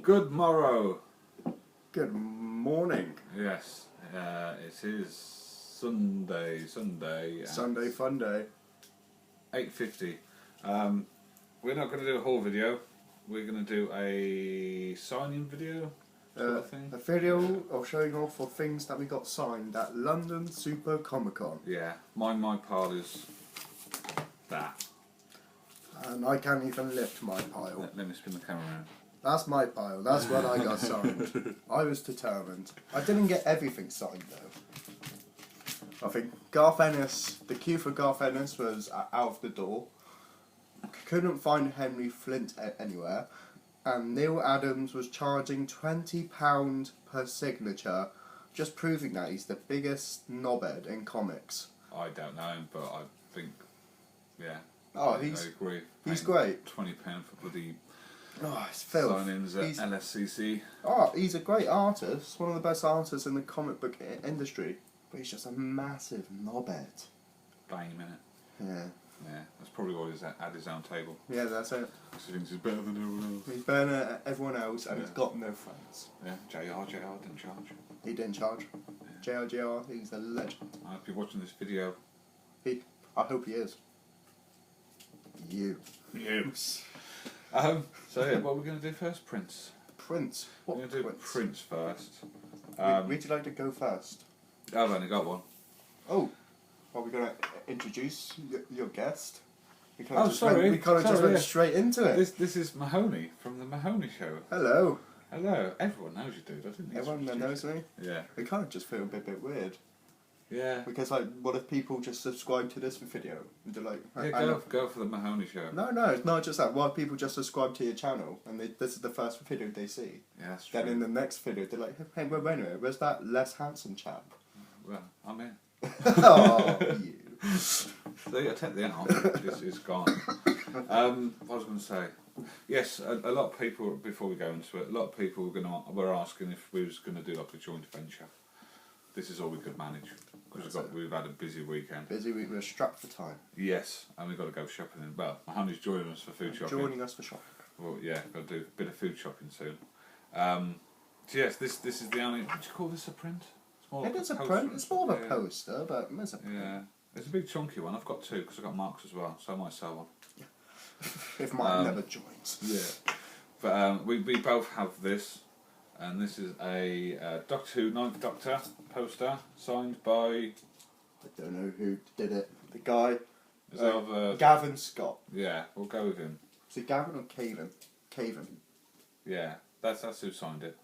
Good morrow. Good morning. Yes, it is Sunday. Sunday fun day. 8:50. We're not going to do a whole video. We're going to do a signing video sort of thing. A video of showing off for things that we got signed at London Super Comic Con. Yeah, my pile is that. And I can't even lift my pile. Let me spin the camera around. That's my pile. That's what I got signed. I was determined. I didn't get everything signed though. I think Garth Ennis, the queue for Garth Ennis was out of the door. Couldn't find Henry Flint anywhere. And Neil Adams was charging £20 per signature, just proving that he's the biggest knobhead in comics. I don't know him, but I think, yeah. Oh, I agree. He's great. £20 for bloody it's filth. signings at Lscc. Oh, he's a great artist, one of the best artists in the comic book industry, but he's just a massive knobhead. Bang him in it. Yeah. Yeah, that's probably why he's at his own table. Yeah, that's it. Because he thinks he's better than everyone else. He's better than everyone else, and he's got no friends. Yeah, JR didn't charge. He didn't charge. Yeah. JR, he's a legend. I hope you're watching this video. I hope he is. You. So yeah, what are we going to do first? Prince. Prince. We're What going to do Prince? Prince first. Would you like to go first? I've only got one. Oh, are we going to introduce your guest? We Oh, just sorry. we kind of just Sorry, went yeah. straight into it. This is Mahoney from the Mahoney Show. Hello. Hello. Everyone knows you, dude. I didn't need to Everyone that introduce knows me? you. Yeah. It kind of just feel a bit weird. Yeah. Because, like, what if people just subscribe to this video? And they're like, Yeah, go for the Mahoney Show. No, it's not just that. What if people just subscribe to your channel and this is the first video they see? Yeah, that's true. Then in the next video, they're like, hey, wait a minute, where's that less handsome chap? Well, I'm in. Oh, you. So yeah, take the end off. It's gone. What I was going to say. Yes, a lot of people, before we go into it, a lot of people were asking if we was going to do like a joint venture. This is all we could manage. Because we've had a busy weekend. Busy week, we're strapped for time. Yes, and we've got to go shopping. Well, Mahoney's joining us for food shopping. Joining us for shopping. Well, yeah, got to do a bit of food shopping soon. So yes, this is the only. Would you call this a print? It's more It like is a poster. print. It's more of a poster, but it's a print. Yeah, it's a big chunky one. I've got two because I've got Marks as well, so I might sell one. If mine never joins. Yeah, but we both have this, and this is a Doctor Who 9th Doctor poster signed by. I don't know who did it. The guy. Gavin Scott. Yeah, we'll go with him. Is it Gavin or Caven? Caven. Yeah, that's who signed it.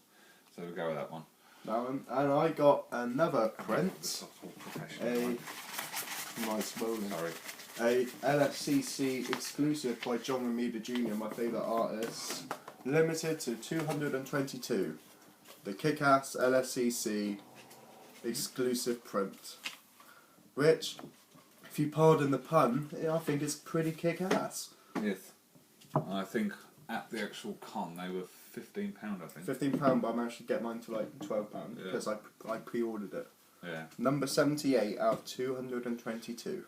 So we'll go with that one. That one. And I got another print. This is all professional. Nice rolling. Sorry. A Lscc exclusive by John Romita Jr., my favourite artist. Limited to 222. The Kick-Ass Lscc exclusive print. Which, if you pardon the pun, I think is pretty kick-ass. Yes. I think at the actual con they were £15, I think. £15, but I managed to get mine for like £12 because I pre-ordered it. Yeah. Number 78 out of 222.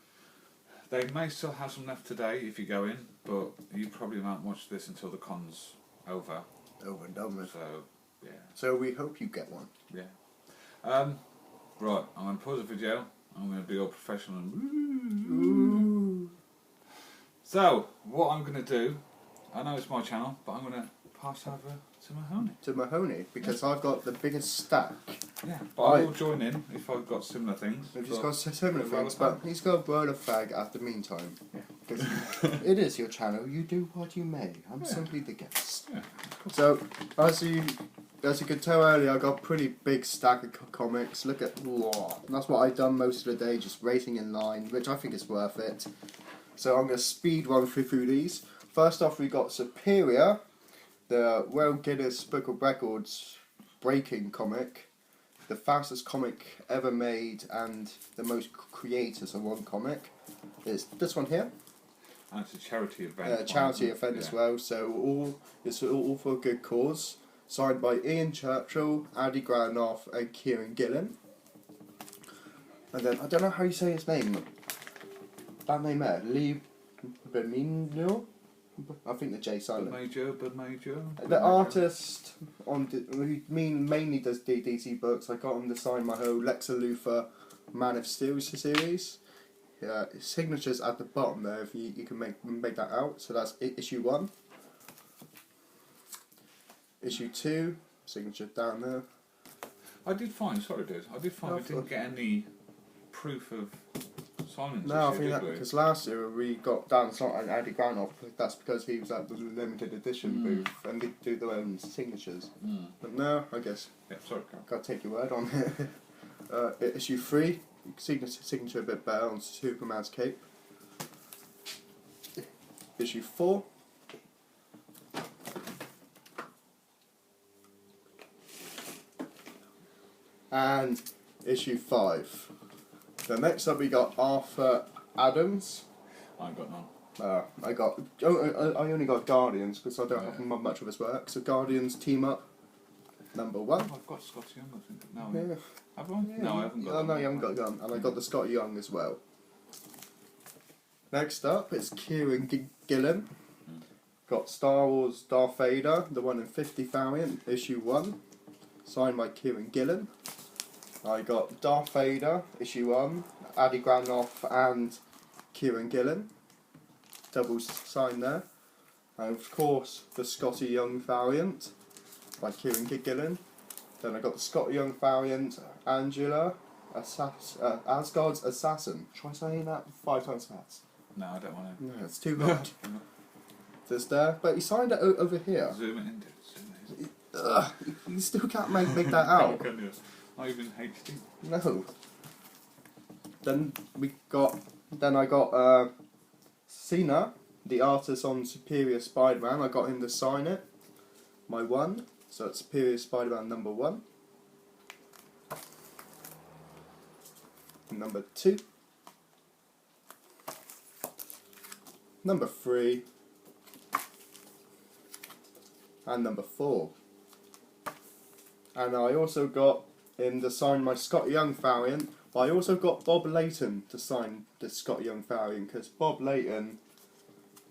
They may still have some left today if you go in, but you probably won't watch this until the con's over. Over and done with. So, yeah. So we hope you get one. Yeah. Right, I'm going to pause the video. I'm going to be all professional and Ooh. So, what I'm going to do, I know it's my channel, but I'm going to pass over to Mahoney. To Mahoney, because I've got the biggest stack. Yeah, but I will join in if I've got similar things. We've just got similar things, but he's got a bird of fag at the meantime. Yeah. Because it is your channel, you do what you may. I'm simply the guest. Yeah. So, as you could tell earlier, I got a pretty big stack of comics. Look at, whoa, that's what I've done most of the day, just racing in line, which I think is worth it. So I'm going to speed run through these. First off, we got Superior, the World Guinness Book of Records breaking comic, the fastest comic ever made and the most creators of one comic. It's this one here. And it's a charity event. Charity event as well, so it's all for a good cause. Signed by Ian Churchill, Andy Granoff and Kieran Gillen. And then, I don't know how you say his name. That name there, Lee Benigno? I think the J silent. But major. The artist who mainly does DC books, I got him to sign my whole Lscc Man of Steel series. His signature's at the bottom there, if you can make that out. So that's issue 1. Issue 2, signature down there. I did find we didn't get any proof of signing. No, I think that because last year we got Dan Slott and Andy Granoff. That's because he was at the limited edition booth and they do their own signatures. But no, I guess. Yeah, sorry, Carl. Gotta take your word on it. Issue 3, signature a bit better on Superman's cape. Issue 4. And issue 5. The next up we got Arthur Adams. I ain't got none. I only got Guardians because I don't have much of his work. So Guardians team up. Number 1. I've got Scott Young, I think. No, Yeah. have I? Yeah. No, I haven't got. No, you haven't got Young, and I got the Scott Young as well. Next up, it's Kieran Gillen. Got Star Wars Darth Vader, the 1 in 50 variant, issue 1, signed by Kieran Gillen. I got Darth Vader, issue 1, Adi Granoff and Kieran Gillen. Double signed there. And of course, the Scotty Young variant by Kieran Gillen. Then I got the Scott Young variant, Angela, Asgard's Assassin. Try saying that 5 times fast. No, I don't want to. No, it's too hard. Just there, but he signed it over here. Zoom it in, dude. You still can't make that out. Can you? Not even HD. No. Then I got Cena, the artist on Superior Spider-Man. I got him to sign it. My 1. So it's Superior Spider-Man number 1. Number 2. Number 3. And number 4. And I also got him to sign my Scott Young variant, but I also got Bob Layton to sign the Scott Young variant because Bob Layton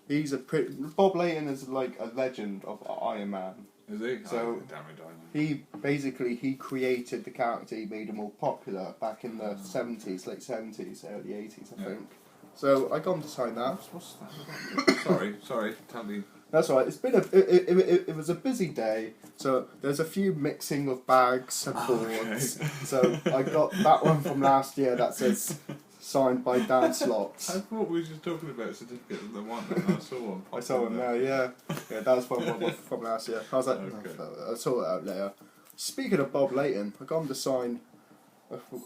is like a legend of Iron Man. Is he? So he created the character. He made him more popular back in the 70s, late 70s, early 80s, I think. So I got him to sign that. What's that? sorry. Tell me. That's all right. It's been it was a busy day, so there's a few mixing of bags and boards. Okay. So I got that one from last year that says signed by Dan Slott. I thought we were just talking about certificates of the one, and I saw one. I saw one there, yeah. That was from last year. I was like, Okay. I'll sort it out later. Speaking of Bob Layton, I got him to sign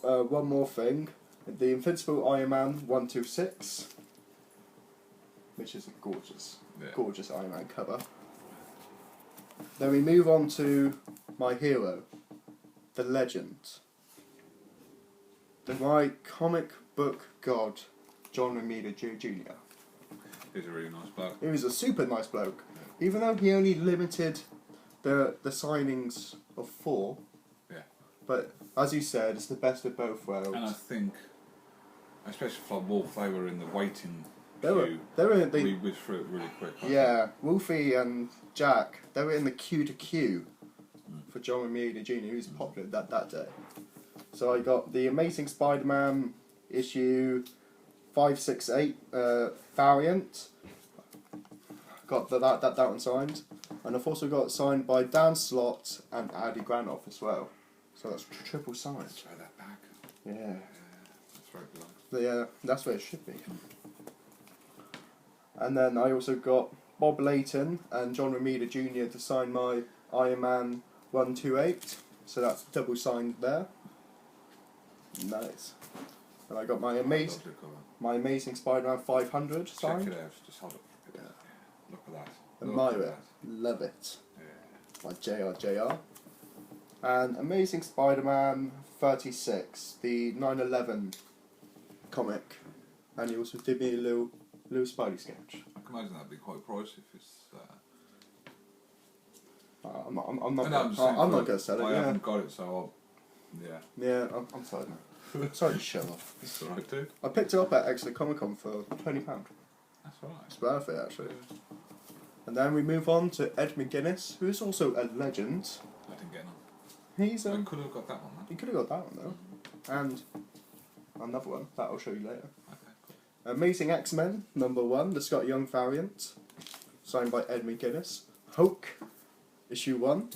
one more thing. The Invincible Iron Man 126, which is a gorgeous Iron Man cover. Then we move on to my hero, the legend, my comic book god, John Romita Jr. He's a really nice bloke. He was a super nice bloke, even though he only limited the signings of 4. Yeah. But as you said, it's the best of both worlds. And I think, especially for Wolf, they were in the waiting They were queue. We went through it really quick. Yeah, Wolfie and Jack, they were in the queue to queue for John Romita Jr., who was popular that day. So I got the Amazing Spider-Man issue 568 variant. Got that one signed, and I've also got it signed by Dan Slott and Adi Granoff as well. So that's triple signed. Let's throw that back. Yeah. That's very blunt. Yeah, that's where it should be. And then I also got Bob Layton and John Romita Jr. to sign my Iron Man 128. So that's double signed there. Nice. And I got my Amazing Spider-Man 500 signed. Check it out. Just hold it. Yeah. Look at that. Admire it. Love it. Yeah. By JR. And Amazing Spider-Man 36, the 9/11 comic. And he also did me a little Spidey sketch. I can imagine that'd be quite pricey if it's. I'm not No, going to sell it. I Yeah. haven't got it, so I'll. Yeah. Yeah, I'm sorry, man. Sorry to show off. It's alright, dude. I picked it up at Exeter Comic Con for £20. That's alright. It's worth it, actually. And then we move on to Ed McGuinness, who is also a legend. I didn't get none. He's I could have got that one, he could have got that one though, and another one that I'll show you later. Okay, cool. Amazing X-Men #1, the Scott Young variant, signed by Ed McGuinness. Hulk, issue 1,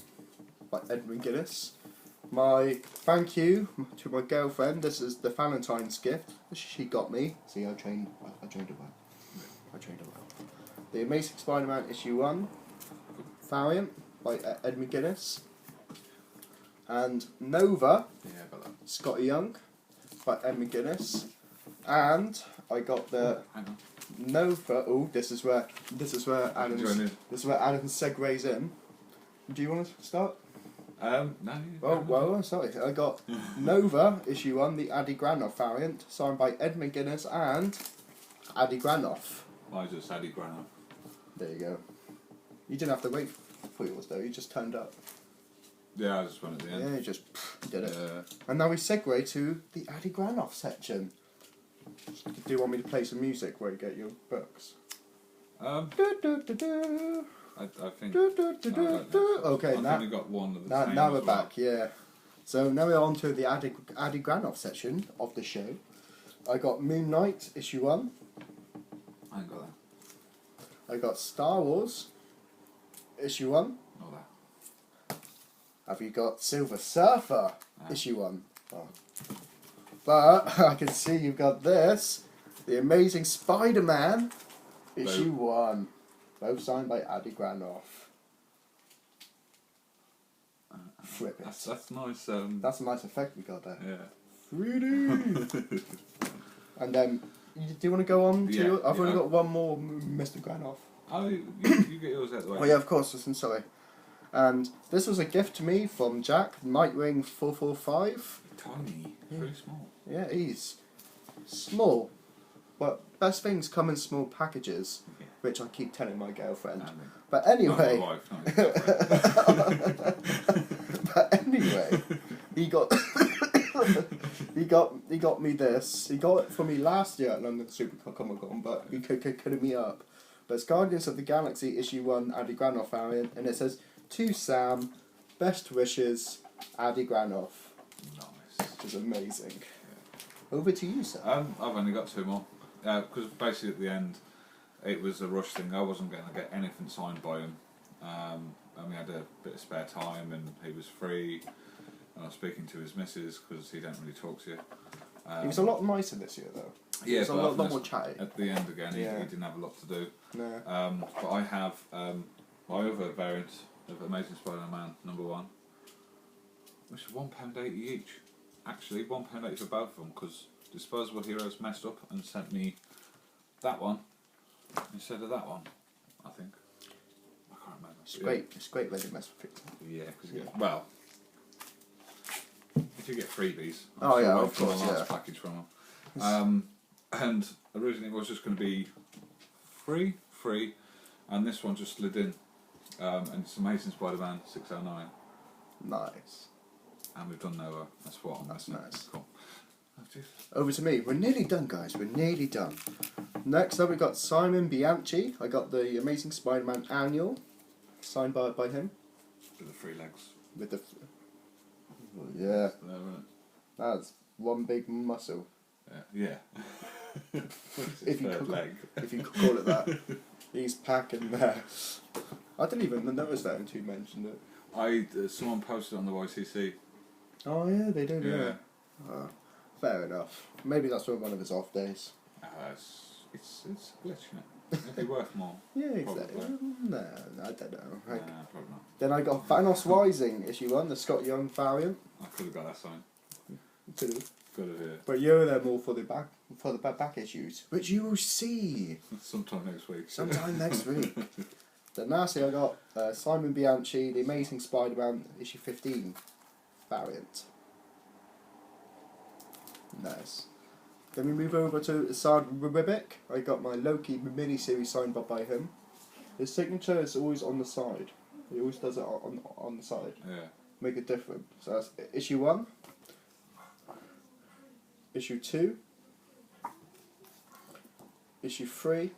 by Ed McGuinness. My thank you to my girlfriend. This is the Valentine's gift she got me. See, I trained her well. I trained her well. The Amazing Spider-Man issue 1 variant by Ed McGuinness. And Nova, Yeah, got that. Scott Young by Ed McGuinness. And I got the Hang on. Nova. Oh, this is where Adam segues in. Do you want to start? No. Well, sorry. I got Nova issue 1, the Adi Granoff variant, signed by Ed McGuinness and Adi Granoff. Mine's just Sadie Granoff. There you go. You didn't have to wait for yours though. You just turned up. Yeah, I just went at the end. Yeah, you just did it. Yeah. And now we segue to the Adi Granoff section. Do you want me to play some music where you get your books? I think. Okay, I've now only got one of the same now as we're well. back. Yeah. So now we're on to the Adi Granoff section of the show. I got Moon Knight issue 1. I ain't got that. I got Star Wars issue 1. Not that. Have you got Silver Surfer Ah. issue 1? Oh. But I can see you've got this, The Amazing Spider-Man issue 1. Both signed by Adi Granoff. Flip it. That's nice. That's a nice effect we got there. Yeah. 3D. And then, do you want to go on to Yeah, your... I've only yeah. got one more, Mr. Granoff. Oh, you get yours out of the way. Oh yeah, of course, listen, sorry. And this was a gift to me from Jack, Nightwing 445. Tiny. Very small. Yeah, he's small. But best things come in small packages, Yeah. which I keep telling my girlfriend. And But not anyway... my wife, not your girlfriend. But anyway, he got he got me this. He got it for me last year at London Super Comic Con, but he could me up. But it's Guardians of the Galaxy issue 1 Adi Granoff variant, and it says to Sam, best wishes, Adi Granoff, Nice. which is amazing. Over to you, sir. I've only got two more. Because basically at the end, it was a rush thing. I wasn't going to get anything signed by him. And we had a bit of spare time, and he was free. And I was speaking to his missus because he don't really talk to you. He was a lot nicer this year, though. He was a but lot more chatty. At the end again, Yeah. he didn't have a lot to do. No. But I have my other variant of Amazing Spider-Man #1, which is £1.80 each. Actually, £1.80 for both of them, because Disposable Heroes messed up and sent me that one instead of that one, I think. I can't remember. It's great. It's great when they mess with it. Yeah, because well, if you get freebies, Oh, yeah, wait of for the course, last yeah. package from them. And originally it was just going to be free, and this one just slid in, and it's Amazing Spider-Man 609, Nice. and we've done Noah. That's what I'm That's missing. nice. Cool. Oh, jeez. Over to me. We're nearly done, guys. We're nearly done. Next up, we got Simon Bianchi. I got the Amazing Spider-Man annual, signed by him. With the three legs. With the... Yeah, There, isn't it? that's one big muscle. Yeah. If you Third could- leg. If you could call it that. He's packing there. I didn't even notice that until you mentioned it. Someone posted on the YCC. Oh yeah, they do. Yeah. Yeah. Fair enough. Maybe that's one of his off days. It's a glitch, isn't it? It'd be worth more. Yeah, exactly. Probably. No, I don't know. Like, Nah, probably not. then I got Thanos Rising issue 1, the Scott Young variant. I could have got that sign. Too. Could have, yeah. But you're there more for the back issues, which you will see Sometime next week. sometime next week. Then lastly, I got Simon Bianchi, the Amazing Spider-Man issue 15 variant. Nice. Then we move over to Asad Ribic. I got my Loki mini-series signed by him. His signature is always on the side. He always does it on the side. Yeah. Make it different. So that's issue 1. Issue 2. Issue 3.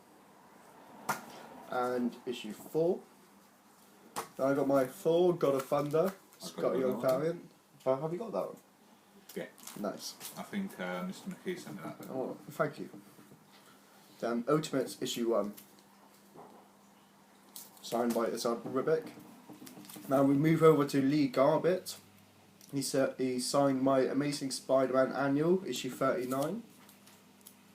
and issue 4. Then I got my Thor, God of Thunder, Scotty Young variant. Have you got that one? Yeah. Nice. I think Mr. McKee sent me that. Oh, thank you. Then Ultimates issue 1. Signed by Isaac Ribic. Now we move over to Lee Garbett. He signed my Amazing Spider-Man Annual, issue 39.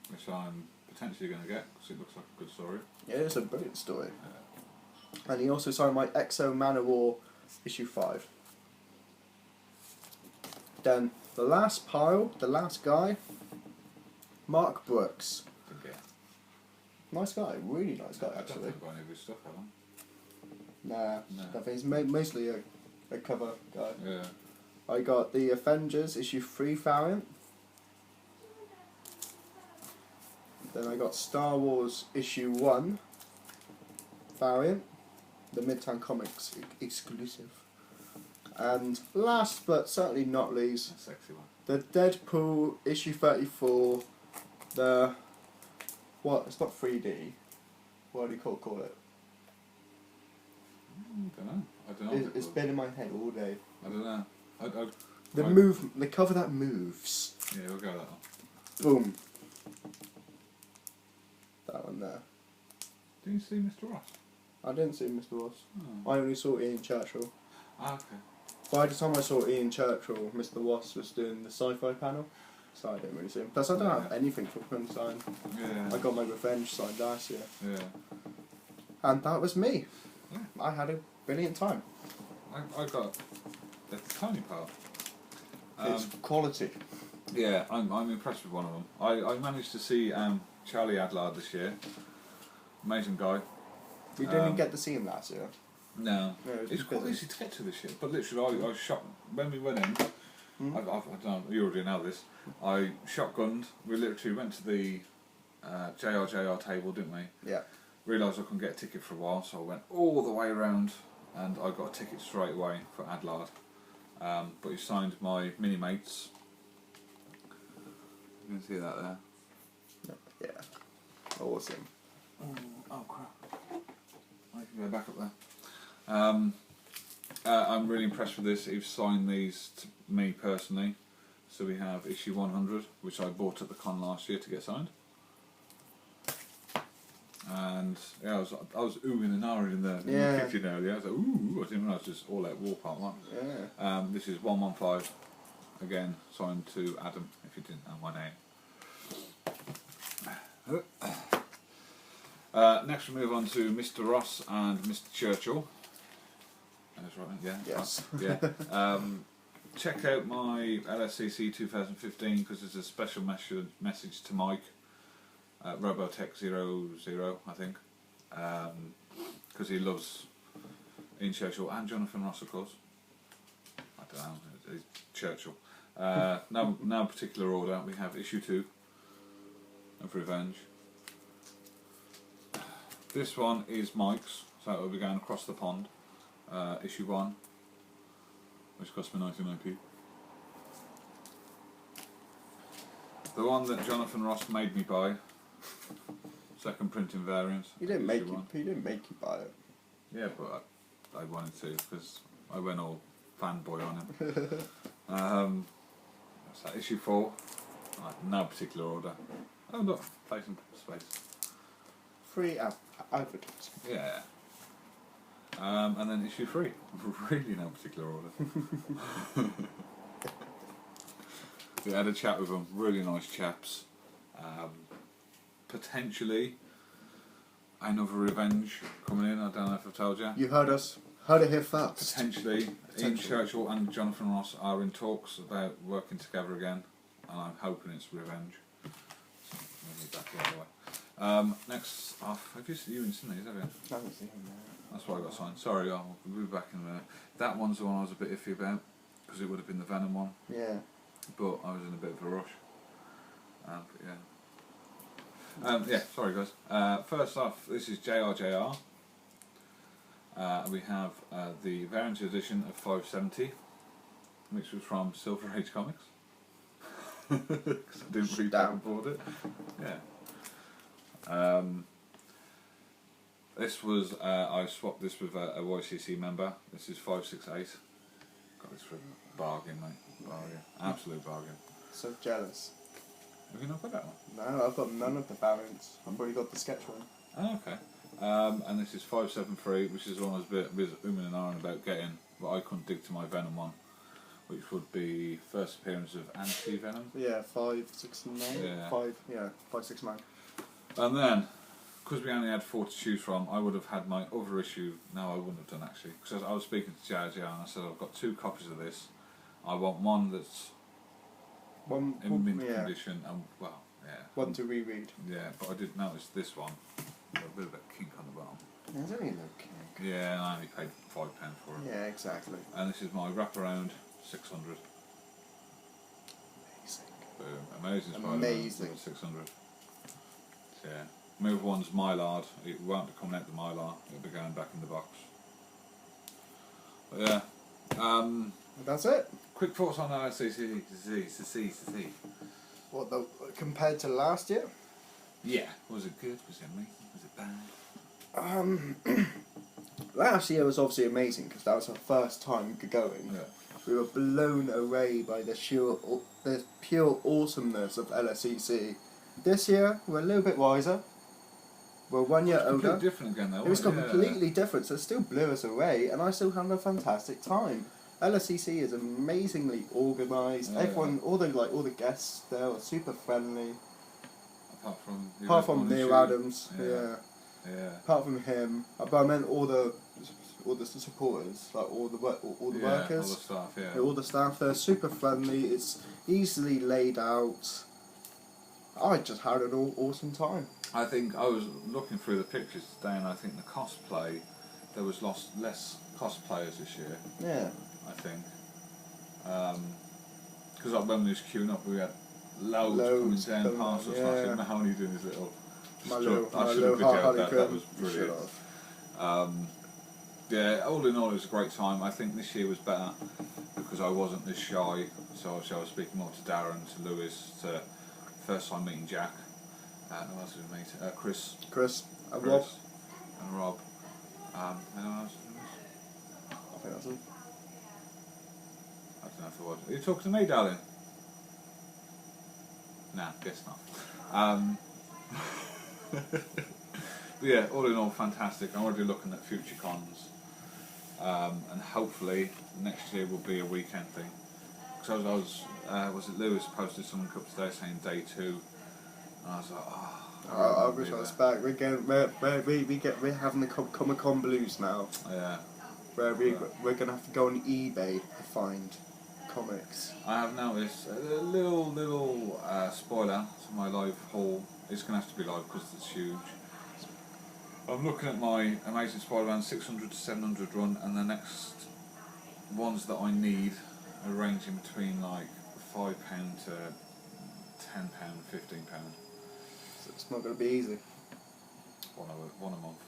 Which I'm potentially going to get, because it looks like a good story. Yeah, it's a brilliant story. And he also signed my Exo Man of War, issue 5. Then the last pile, the last guy, Mark Brooks. Yeah. Nice guy, really nice guy I don't actually. think I've got any of his stuff, have I? Nah, No. I think he's mostly a cover guy. Yeah. I got the Avengers issue 3 variant. Then I got Star Wars issue 1 variant, the Midtown Comics exclusive. And last but certainly not least, That's a sexy one. the Deadpool issue 34. The what? It's not 3D. What do you call it? I don't know. It's been in my head all day. I don't know. The cover that moves. Yeah, we'll go that one. Boom. That one there. Did you see Mr. Ross? I didn't see Mr. Ross. Oh. I only saw Ian Churchill. Ah, okay. By the time I saw Ian Churchill, Mr. Ross was doing the sci-fi panel, so I didn't really see him. Plus, I don't have anything from him signed. Yeah. I got my Revenge signed last year. Yeah. And that was me. Yeah. I had a brilliant time. I got a tiny part. It's quality. Yeah, I'm impressed with one of them. I managed to see Charlie Adlard this year. Amazing guy. We didn't get to see him last year. No. No, It's quite easy to get to this year. But literally, I was shot when we went in. I don't know, you already know this. I shotgunned. We literally went to the JRJR table, didn't we? Yeah. Realised I couldn't get a ticket for a while, so I went all the way around and I got a ticket straight away for Adlard. But he signed my mini mates. You can see that there. Yeah. Awesome. Oh crap! I can go back up there. I'm really impressed with this. He's signed these to me personally. So we have issue 100, which I bought at the con last year to get signed. And yeah, I was oohing and ahhing in the kitchen earlier. I was like, ooh, I didn't realise it was all out War Part 1. Yeah. This is 115, again, signed to Adam, if you didn't know my name. Next we move on to Mr. Ross and Mr. Churchill. That's right, yeah. Yes. Right, yeah. Check out my Lscc 2015 because there's a special message to Mike. Robotech00, I think, because he loves Ian Churchill and Jonathan Ross, of course. I don't know, it's Churchill. Now particular order, we have issue 2 of Revenge. This one is Mike's, so it will be going across the pond. Issue 1, which cost me 99p. The one that Jonathan Ross made me buy. Second printing variant. He didn't make you buy it. Yeah, but I wanted to because I went all fanboy on him. What's that? Issue 4. No particular order. Oh look, place and space. Free advertising. Yeah. And then issue 3. Really no particular order. We had a chat with them. Really nice chaps. Potentially another Revenge coming in. I don't know if I've told you. You heard it here first. Potentially. Ian Churchill and Jonathan Ross are in talks about working together again, and I'm hoping it's Revenge. So, maybe back the other way. Next off, have you seen these? Have you? I haven't seen him there. That's why I got signed. Sorry, I'll be back in a minute. That one's the one I was a bit iffy about because it would have been the Venom one. Yeah. But I was in a bit of a rush. But yeah. Sorry guys. First off, this is JRJR. We have the variant edition of 570, which was from Silver Age Comics. Because I didn't pre-downboard it. Yeah. This was I swapped this with a YCC member. This is 568. Got this for a bargain, mate. Bargain, absolute bargain. So jealous. Have you not got that one? No, I've got none of the variants. I've already got the sketch one. Oh, okay. And this is 573, which is one I was a bit umming and ahhing about getting, but I couldn't dig to my Venom one, which would be first appearance of Anti-Venom. Yeah, 569. Yeah. 569. And then, because we only had 4 to choose from, I would have had my other issue. No, I wouldn't have done actually, because I was speaking to Jazz, and I said I've got 2 copies of this. I want one that's in mint condition, and well, yeah. One to reread. Yeah, but I did notice this one, a bit of a kink on the bottom. There's only no kink. Yeah, and I only paid £5 for it. Yeah, exactly. And this is my wraparound 600. Amazing. Boom. Amazing Spider-Man. Amazing. 600. Yeah. Move one's Mylard. It won't be coming out the Mylar. It'll be going back in the box. But yeah. That's it. Quick thoughts on Lscc. What, compared to last year? Yeah. Was it good? Was it amazing? Was it bad? Last year was obviously amazing because that was our first time going. Yeah. We were blown away by the pure awesomeness of Lscc. This year, we're a little bit wiser. We're 1 year older. Completely different again though. It was completely different, so it still blew us away, and I still had a fantastic time. Lscc is amazingly organised. Yeah. Everyone, all the guests there were super friendly. Apart from Neil Adams, Yeah. Apart from him, but I meant all the supporters, like all the workers, All the staff. Yeah. all the staff. They're super friendly. It's easily laid out. I just had an awesome time. I think I was looking through the pictures today, and I think the cosplay, there was less cosplayers this year. Yeah. I think, because like when we was queuing up, we had loads coming down past us. I see Mahoney doing his little. I should have videoed that. That was brilliant. Yeah, all in all, it was a great time. I think this year was better because I wasn't this shy. So obviously I was speaking more to Darren, to Lewis, to first time meeting Jack. Who else did we meet? Chris, and Rob. And Rob. Anyone else? I think that's all. I don't know if it was. Are you talking to me, darling? Nah, guess not. But yeah, all in all, fantastic. I'm already looking at future cons, and hopefully next year will be a weekend thing. Because was it Lewis posted something up today saying day 2, and I was like, I wish I was back. We're having the Comic-Con blues now. Yeah. Where we're gonna have to go on eBay to find comics. I have noticed a little spoiler to my live haul. It's gonna have to be live because it's huge. I'm looking at my Amazing Spider-Man 600 to 700 run, and the next ones that I need are ranging between like £5 to £10, £15. So it's not going to be easy. One a month.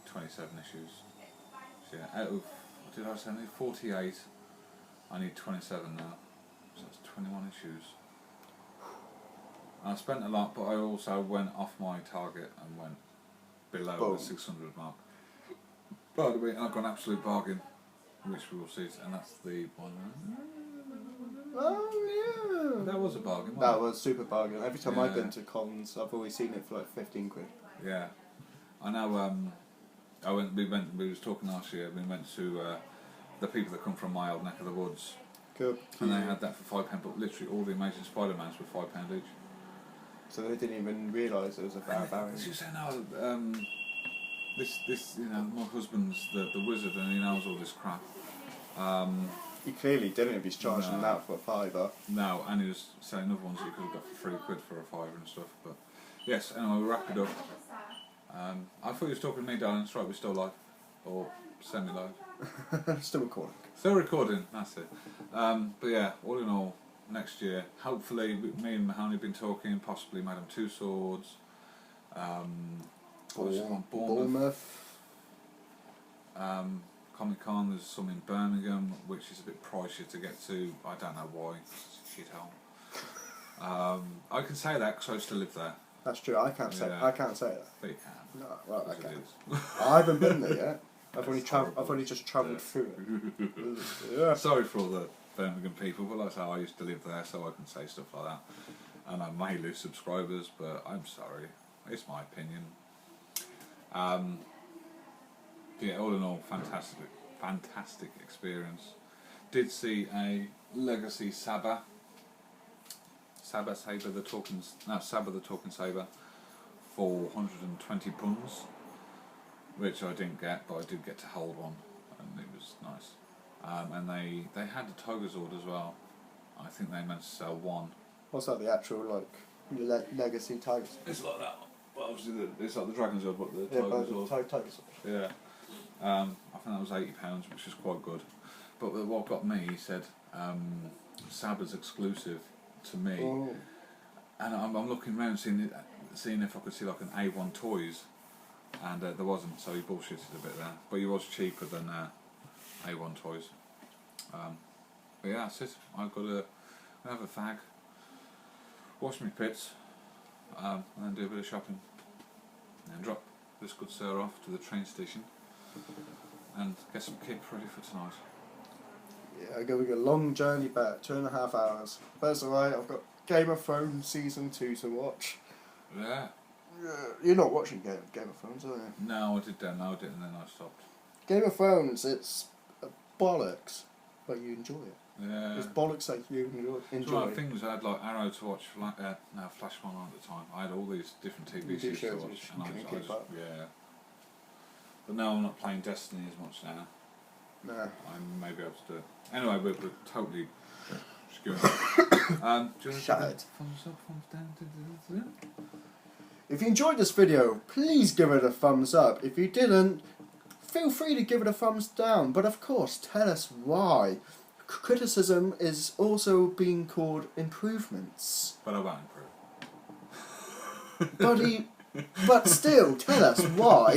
27 issues. So yeah, out of, what did I say, I need 48, I need 27 now. So that's 21 issues. I spent a lot, but I also went off my target and went below the 600 mark. By the way, I've got an absolute bargain, which we will see, and that's the one. Oh yeah. That was a bargain. Wasn't That was super bargain. Every time I've been to cons, I've always seen it for like 15 quid. Yeah, I know. We was talking last year. We went to the people that come from my old neck of the woods. Cool. And they had that for £5, but literally all the Amazing Spider-Mans were £5 each. So they didn't even realise it was a variant. She was saying, "No, this, you know, my husband's the wizard, and he knows all this crap." He clearly didn't if he's charging that for a £5. No, and he was saying other ones you could have got for £3 for a £5 and stuff. But yes, anyway, we'll wrap it up. I thought you was talking to me, darling. That's right, we're still live, or semi-live. Still recording. Still recording. That's it. But yeah, all in all, next year, hopefully, me and Mahoney have been talking. Possibly Madame Two Swords. Bournemouth. Comic-Con, there's some in Birmingham, which is a bit pricey to get to. I don't know why. It's a shithole. I can say that because I used to live there. That's true. I can't say. Yeah. I can't say that. But you can. No, well, I Because can. it is. I haven't been there yet. I've only It's travelled. horrible. I've only just travelled Yeah. through it. Yeah. Sorry for all the Birmingham people, but like I say, I used to live there, so I can say stuff like that. And I may lose subscribers, but I'm sorry. It's my opinion. Yeah, all in all, fantastic experience. Did see a Legacy Saber the talking saber for 120 puns, which I didn't get, but I did get to hold one, and it was nice. And they had a Togazord as well. I think they meant to sell one. What's that? The actual Legacy Tigers. It's like that. Well, obviously, it's like the Dragon Zord, but the Yeah, Togazord. Tigers. Yeah. I think that was £80, which is quite good. But what got me, he said, Saber's exclusive to me. Oh. And I'm looking around seeing if I could see like an A1 Toys, and there wasn't, so he bullshitted a bit there. But he was cheaper than A1 Toys. But yeah, that's it. I've got to have a fag, wash my pits, and then do a bit of shopping, and then drop this good sir off to the train station and get some kit ready for tonight. Yeah, going a long journey back, 2.5 hours. That's alright. I've got Game of Thrones season 2 to watch. Yeah. You're not watching Game of Thrones, are you? No, I did download it and then I stopped. Game of Thrones, it's bollocks, but you enjoy it. Yeah. It's bollocks that you enjoy. Right, things I had like Arrow to watch, Flash one on at the time. I had all these different TV You do shows to shows watch, which and you I couldn't just keep up. yeah. But now I'm not playing Destiny as much now. Nah. I may be able to do it. Anyway, we're totally skewing. Do you want to Shattered. thumbs up, thumbs down? If you enjoyed this video, please give it a thumbs up. If you didn't, feel free to give it a thumbs down. But of course, tell us why. Criticism is also being called improvements. But I won't improve. But still, tell us why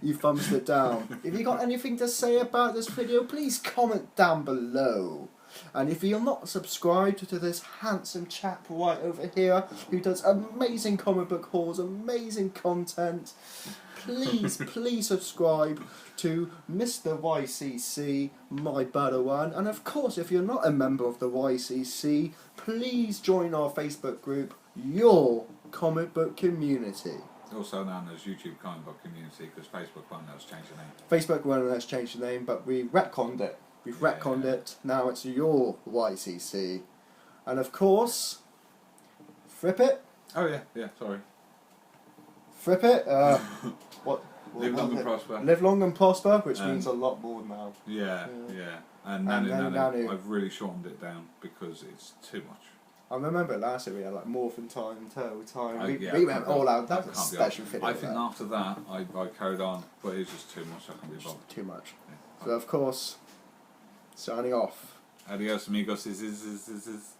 you thumbs it down. If you got anything to say about this video, please comment down below. And if you're not subscribed to this handsome chap right over here, who does amazing comic book hauls, amazing content, please subscribe to Mr. YCC, my better one. And of course, if you're not a member of the YCC, please join our Facebook group, Your Comic Book Community. Also known as YouTube Comic Book Community, because Facebook won't let us change the name. Facebook won't let us change the name, but we retconned it. We've retconned it. Now it's Your YCC. And of course, Fripp it. Oh yeah, sorry. Fripp it. What? Live long and prosper. Live long and prosper, which means a lot more now. Yeah. And Nanu, I've really shortened it down because it's too much. I remember last year we had like Morphin Time, Turtle Time. Yeah, we went all out. That was a special video. I think after that I carried on, but it was just too much. I can't be bothered. Too much. Yeah. So of course, signing off. Adios amigos. Is.